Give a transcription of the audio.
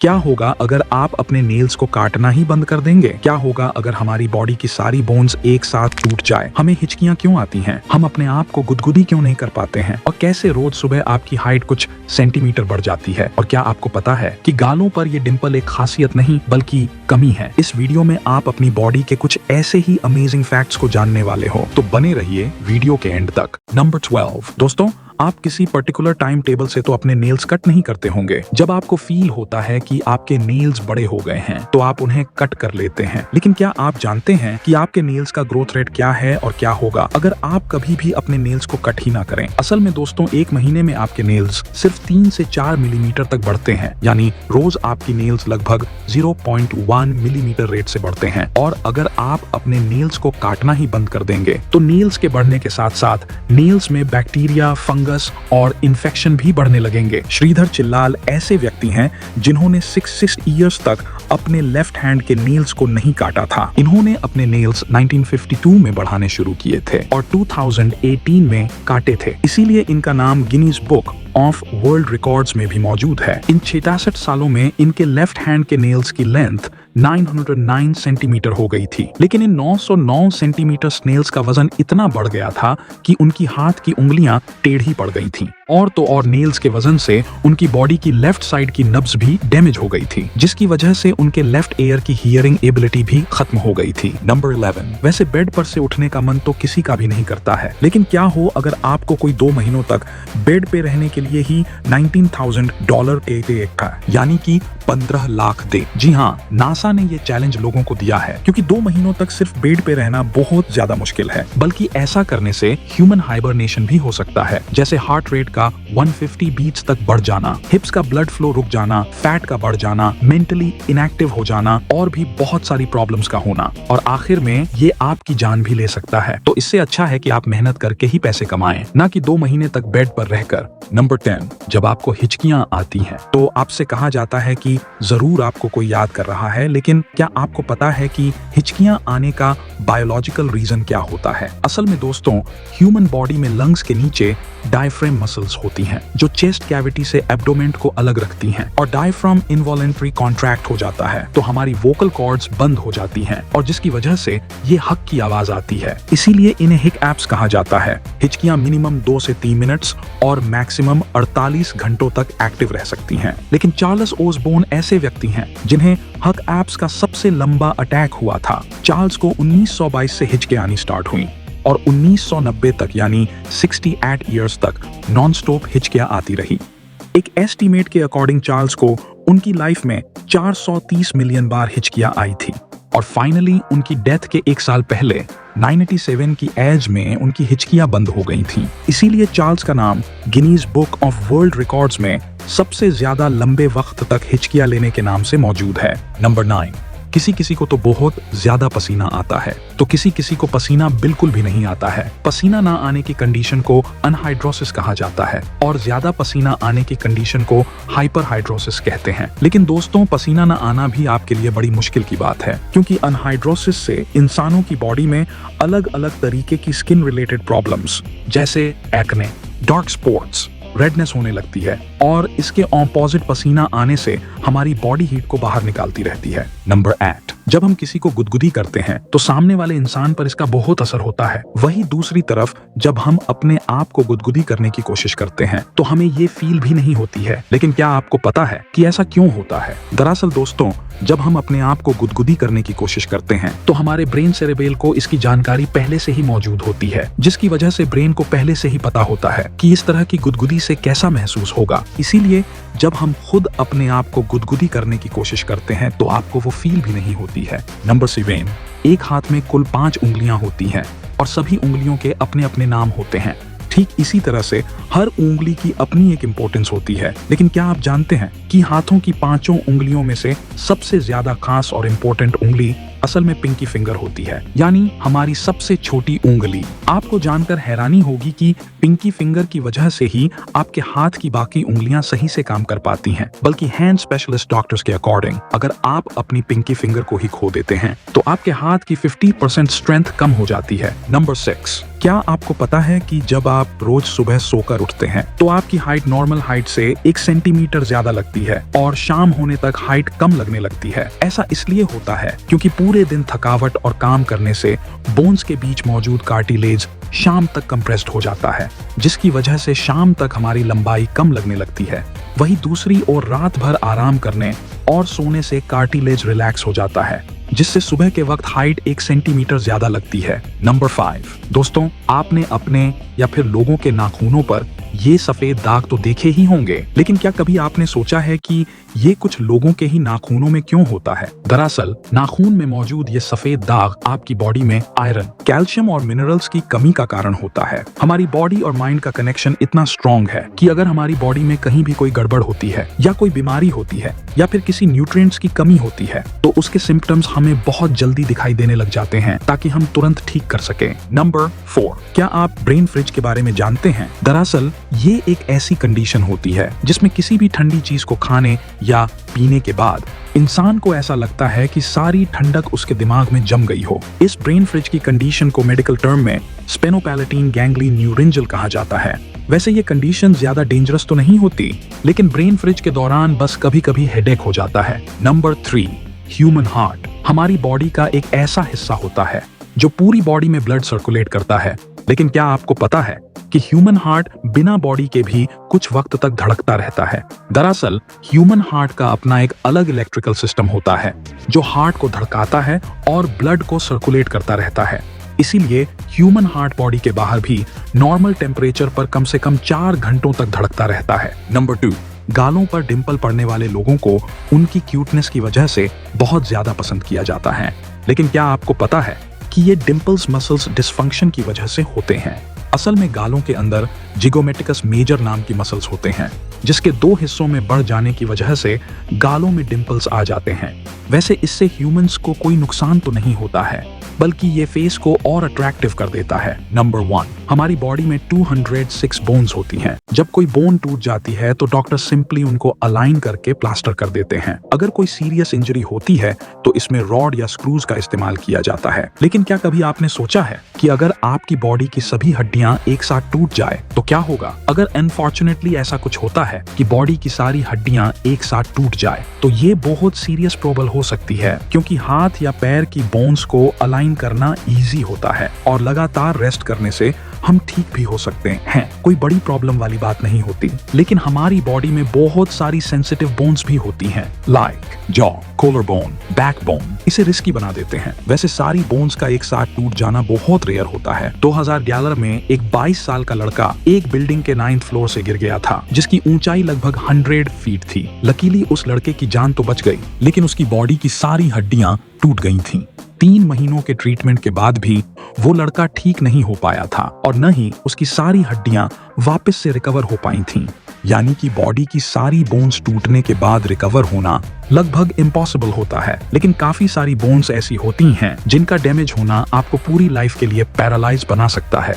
क्या होगा अगर आप अपने नेल्स को काटना ही बंद कर देंगे? क्या होगा अगर हमारी बॉडी की सारी बोन्स एक साथ टूट जाए? हमें हिचकियां क्यों आती हैं? हम अपने आप को गुदगुदी क्यों नहीं कर पाते हैं? और कैसे रोज सुबह आपकी हाइट कुछ सेंटीमीटर बढ़ जाती है? और क्या आपको पता है कि गालों पर ये डिंपल एक खासियत नहीं बल्कि कमी है? इस वीडियो में आप अपनी बॉडी के कुछ ऐसे ही अमेजिंग फैक्ट्स को जानने वाले हो, तो बने रहिए वीडियो के एंड तक। नंबर 12 दोस्तों, आप किसी पर्टिकुलर टाइम टेबल से तो अपने नेल्स कट नहीं करते होंगे। जब आपको फील होता है कि आपके नेल्स बड़े हो गए हैं तो आप उन्हें कट कर लेते हैं। लेकिन क्या आप जानते हैं कि आपके नेल्स का ग्रोथ रेट क्या है और क्या होगा अगर आप कभी भी अपने नेल्स को कट ही ना करें? असल में दोस्तों, एक महीने में आपके नेल्स सिर्फ 3 से 4 मिलीमीटर तक बढ़ते हैं, यानी रोज आपकी नेल्स लगभग 0.1 मिलीमीटर रेट से बढ़ते हैं। और अगर आप अपने नेल्स को काटना ही बंद कर देंगे तो नेल्स के बढ़ने के साथ साथ नेल्स में बैक्टीरिया, फंगस और इन्फेक्शन भी बढ़ने लगेंगे। श्रीधर चिल्लाल ऐसे व्यक्ति हैं जिन्होंने 6 इयर्स तक अपने लेफ्ट हैंड के नेल्स को नहीं काटा था। इन्होंने अपने नेल्स 1952 में बढ़ाने शुरू किए थे और 2018 में काटे थे। इसीलिए इनका नाम Guinness book of world records में भी मौजूद है। इन 66 सालों में इनके लेफ्ट हैंड के नेल्स की लेंथ 909 सेंटीमीटर हो गई थी। लेकिन इन 909 सेंटीमीटर नेल्स का वजन इतना बढ़ गया था कि उनकी हाथ की उंगलियां टेढ़ी पड़ गई थीं। और तो और नेल्स के वजन से उनकी बॉडी की लेफ्ट साइड की नब्ज भी डैमेज हो गई थी, जिसकी वजह से उनके लेफ्ट ईयर की हियरिंग एबिलिटी भी खत्म हो गई थी। नंबर 11 वैसे बेड पर से उठने का मन तो किसी का भी नहीं करता है, लेकिन क्या हो अगर आपको कोई 2 महीनों तक बेड पे रहने के लिए ही $19,000 देगा, यानी कि 15 लाख दे। जी हाँ, नासा ने ये चैलेंज लोगों को दिया है, क्योंकि 2 महीनों तक सिर्फ बेड पे रहना बहुत ज्यादा मुश्किल है। बल्कि ऐसा करने से ह्यूमन हाइबरनेशन भी हो सकता है, जैसे हार्ट रेट का 150 बीट्स तक बढ़ जाना, हिप्स का ब्लड फ्लो रुक जाना, फैट का बढ़ जाना, मेंटली इनएक्टिव हो जाना और भी बहुत सारी प्रॉब्लम्स का होना। और आखिर में ये आपकी जान भी ले सकता है। तो इससे अच्छा है कि आप मेहनत करके ही पैसे कमाएं, ना कि 2 महीने तक बेड पर रहकर। नंबर 10 जब आपको हिचकियां आती हैं तो आपसे कहा जाता है कि जरूर आपको कोई याद कर रहा है, लेकिन क्या आपको पता है कि हिचकियां आने का बायोलॉजिकल रीजन क्या होता है? असल में दोस्तों, ह्यूमन बॉडी में लंग्स के नीचे डायफ्राम मसल्स होती हैं जो चेस्ट कैविटी से एब्डोमेन को अलग रखती हैं, और डायफ्राम इनवॉलेंटरी कॉन्ट्रैक्ट हो जाता है तो हमारी वोकल कॉर्ड्स बंद हो जाती हैं, और जिसकी वजह से ये हक की आवाज आती है। इसीलिए इन्हें हिक एप्स कहा जाता है। हिचकियां मिनिमम 2 से 3 मिनट्स और मैक्सिमम 48 घंटों तक एक्टिव रह सकती हैं। लेकिन चार्ल्स ओसबोर्न ऐसे व्यक्ति हैं जिन्हें हक एप्स का सबसे लंबा अटैक हुआ था। चार्ल्स को 1922 से हिचकियां आनी स्टार्ट हुई और 1990 तक, यानी 68 इयर्स तक नॉन स्टॉप हिचकियां आती रही। एक एस्टीमेट के अकॉर्डिंग चार्ल्स को उनकी लाइफ में 430 मिलियन बार हिचकियां आई थी, और फाइनली उनकी डेथ के 1 साल पहले 97 की एज में उनकी हिचकियां बंद हो गई थी। इसीलिए चार्ल्स का नाम Guinness book of world records में सबसे ज्यादा लंबे वक्त तक हिचकियां लेने के नाम से मौजूद है। नंबर 9 किसी किसी को तो बहुत ज्यादा पसीना आता है, तो किसी किसी को पसीना बिल्कुल भी नहीं आता है। पसीना ना आने की कंडीशन को अनहाइड्रोसिस कहा जाता है, और ज्यादा पसीना आने की कंडीशन को हाइपरहाइड्रोसिस कहते हैं। लेकिन दोस्तों, पसीना ना आना भी आपके लिए बड़ी मुश्किल की बात है, क्योंकि अनहाइड्रोसिस से इंसानों की बॉडी में अलग अलग तरीके की स्किन रिलेटेड प्रॉब्लम्स जैसे एक्ने, डार्क स्पॉट्स, रेडनेस होने लगती है, और इसके ऑपोजिट पसीना आने से हमारी बॉडी हीट को बाहर निकालती रहती है। नंबर 8 जब हम किसी को गुदगुदी करते हैं तो सामने वाले इंसान पर इसका बहुत असर होता है। वहीं दूसरी तरफ जब हम अपने आप को गुदगुदी करने की कोशिश करते हैं तो हमें ये फील भी नहीं होती है। लेकिन क्या आपको पता है कि ऐसा क्यों होता है? दरअसल दोस्तों, जब हम अपने आप को गुदगुदी करने की कोशिश करते हैं तो हमारे ब्रेन सेरेबेल को इसकी जानकारी पहले से ही मौजूद होती है, जिसकी वजह से ब्रेन को पहले से ही पता होता है कि इस तरह की गुदगुदी से कैसा महसूस होगा। इसीलिए जब हम खुद अपने आप को गुदगुदी करने की कोशिश करते हैं तो आपको वो फील भी नहीं होती है। नंबर 7 एक हाथ में कुल 5 उंगलियां होती हैं और सभी उंगलियों के अपने अपने नाम होते हैं। ठीक इसी तरह से हर उंगली की अपनी एक इम्पोर्टेंस होती है। लेकिन क्या आप जानते हैं कि हाथों की 5 उंगलियों में से सबसे ज्यादा खास और इम्पोर्टेंट उंगली असल में पिंकी फिंगर होती है, यानी हमारी सबसे छोटी उंगली। आपको जानकर हैरानी होगी कि पिंकी फिंगर की वजह से ही आपके हाथ की बाकी उंगलियां सही से काम कर पाती हैं। बल्कि हैंड स्पेशलिस्ट डॉक्टर्स के अकॉर्डिंग अगर आप अपनी पिंकी फिंगर को ही खो देते हैं तो आपके हाथ की 50% स्ट्रेंथ कम हो जाती है। नंबर 6 क्या आपको पता है कि जब आप रोज सुबह सोकर उठते हैं तो आपकी हाइट नॉर्मल हाइट से 1 सेंटीमीटर ज्यादा लगती है और शाम होने तक हाइट कम लगने लगती है। ऐसा इसलिए होता है क्योंकि पूरे दिन थकावट और काम करने से बोन्स के बीच मौजूद कार्टिलेज शाम तक कंप्रेस्ड हो जाता है, जिसकी वजह से शाम तक हमारी लंबाई कम लगने लगती है। वहीं दूसरी ओर रात भर आराम करने और सोने से कार्टिलेज रिलैक्स हो जाता है, जिससे सुबह के वक्त हाइट 1 सेंटीमीटर ज्यादा लगती है। नंबर 5 दोस्तों, आपने अपने या फिर लोगों के नाखूनों पर ये सफेद दाग तो देखे ही होंगे, लेकिन क्या कभी आपने सोचा है कि ये कुछ लोगों के ही नाखूनों में क्यों होता है? दरअसल नाखून में मौजूद ये सफेद दाग आपकी बॉडी में आयरन, कैल्शियम और मिनरल्स की कमी का कारण होता है। हमारी बॉडी और माइंड का कनेक्शन इतना स्ट्रॉन्ग है कि अगर हमारी बॉडी में कहीं भी कोई गड़बड़ होती है या कोई बीमारी होती है या फिर किसी न्यूट्रिएंट्स की कमी होती है तो उसके सिम्टम्स हमें बहुत जल्दी दिखाई देने लग जाते हैं ताकि हम तुरंत ठीक कर सकें। नंबर 4, क्या आप ब्रेन फ्रिज के बारे में जानते हैं? दरअसल ये एक ऐसी कंडीशन होती है जिसमें किसी भी ठंडी चीज को खाने या पीने के बाद इंसान को ऐसा लगता है कि सारी ठंडक उसके दिमाग में जम गई हो। इस ब्रेन फ्रिज की कंडीशन को मेडिकल टर्म में स्पेनोपैलेटिन गैंग्लियन न्यूरिंजल कहा जाता है। वैसे ये कंडीशन ज्यादा डेंजरस तो नहीं होती, लेकिन ब्रेन फ्रिज के दौरान बस कभी कभी हेडेक हो जाता है। नंबर 3, ह्यूमन हार्ट हमारी बॉडी का एक ऐसा हिस्सा होता है जो पूरी बॉडी में ब्लड सर्कुलेट करता है, लेकिन क्या आपको पता है कि ह्यूमन हार्ट बिना बॉडी के भी कुछ वक्त तक धड़कता रहता है? दरअसल ह्यूमन हार्ट का अपना एक अलग इलेक्ट्रिकल सिस्टम होता है जो हार्ट को धड़काता है और ब्लड को सर्कुलेट करता रहता है। इसीलिए ह्यूमन हार्ट बॉडी के बाहर भी नॉर्मल टेम्परेचर पर कम से कम 4 घंटों तक धड़कता रहता है। नंबर 2, गालों पर डिंपल पड़ने वाले लोगों को उनकी क्यूटनेस की वजह से बहुत ज्यादा पसंद किया जाता है, लेकिन क्या आपको पता है कि ये डिंपल्स मसल्स डिसफंक्शन की वजह से होते हैं? असल में गालों के अंदर जिगोमेटिकस मेजर नाम की मसल्स होते हैं, जिसके 2 हिस्सों में बढ़ जाने की वजह से गालों में डिंपल्स आ जाते हैं। वैसे इससे ह्यूमंस को कोई नुकसान तो नहीं होता है, बल्कि ये फेस को और अट्रैक्टिव कर देता है। नंबर 1, हमारी बॉडी में 206 बोन्स होती हैं। जब कोई बोन टूट जाती है तो डॉक्टर सिंपली उनको अलाइन करके प्लास्टर कर देते हैं। अगर कोई सीरियस इंजरी होती है तो इसमें रॉड या स्क्रूज का इस्तेमाल किया जाता है। लेकिन क्या कभी आपने सोचा है कि अगर आपकी बॉडी की सभी हड्डियां एक साथ टूट जाए तो क्या होगा? अगर अनफॉर्चुनेटली ऐसा कुछ होता है कि बॉडी की सारी हड्डियां एक साथ टूट जाए तो ये बहुत सीरियस प्रॉब्लम हो सकती है, क्योंकि हाथ या पैर की बोन्स को अलाइन करना इजी होता है और लगातार रेस्ट करने से हम ठीक भी हो सकते हैं। कोई बड़ी प्रॉब्लम वाली बात नहीं होती, लेकिन हमारी बॉडी में बहुत सारी सेंसिटिव बोन्स भी होती हैं, like jaw, collar bone, back bone. इसे रिस्की बना देते हैं। वैसे सारी बोन्स का एक साथ टूट जाना बहुत रेयर होता है। 2011 में एक 22 साल का लड़का एक बिल्डिंग के 9th फ्लोर से गिर गया था, जिसकी ऊंचाई लगभग 100 फीट थी। लकीली उस लड़के की जान तो बच गई, लेकिन उसकी बॉडी की सारी हड्डियां टूट गई थीं। 3 महीनों के ट्रीटमेंट के बाद भी वो लड़का ठीक नहीं हो पाया था और न ही उसकी सारी हड्डियां वापस से रिकवर हो पाई थीं। यानी कि बॉडी की सारी बोन्स टूटने के बाद रिकवर होना लगभग इम्पॉसिबल होता है। लेकिन काफी सारी बोन्स ऐसी होती हैं जिनका डैमेज होना आपको पूरी लाइफ के लिए पैरालाइज बना सकता है।